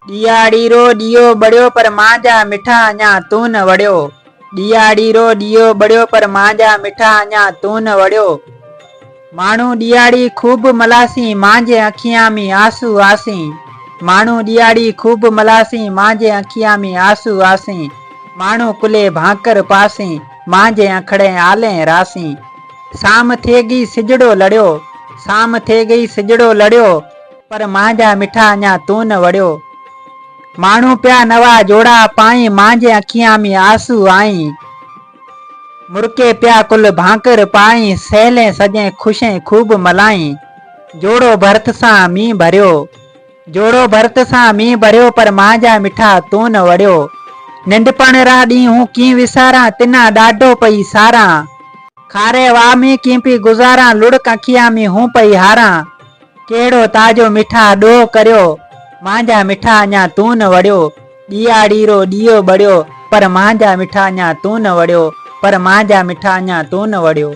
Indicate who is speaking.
Speaker 1: ॾियारी रो ॾियो बड़ियो पर मांजा मिठा अञा तू न वड़ियो। ॾियारी रो ॾियो बड़ियो पर मांजा मिठा अञा तू न वड़ियो। माण्हू ॾियारी खूब मलासी मांजे अखियां में आंसू आसी। माण्हू ॾियारी खूब मलासी मांजे अखियां में आंसू आसी। माण्हू कुले भाकर पासी मांजे अखड़े आले रासी। शाम थे गई सिजड़ो लड़ियो, शाम थे गई सिजड़ो लड़ियो, पर मांजा मिठा अञा तू न वड़ियो। माण्हू पिया नवा जोड़ा पाई मांजे अखियां में आंसू आई। मुर्के पिया कुल भाकर पाई सहेले सजे खुशे खूब मलाई। जोड़ो भरत सां मींह भरियो, जोड़ो भरत सां मींह भरियो, पर मांजा मिठा तू न वड़ियो। नंढपण रा ॾींहं हूं कीं विसारा तिना ॾाढो पई सारा। खारे वाह में कीं पई गुज़ारा लुड़क अखियां में हूं पई हारा। केड़ो ताजो मिठा ॾोह करियो मांजा मिठा अञा तू न वड़ियो। ॾियारी रो ॾियो बड़ियो पर मांजा मिठा अञा तू न वड़ियो, पर मांजा मिठा अञा तू न वड़ियो।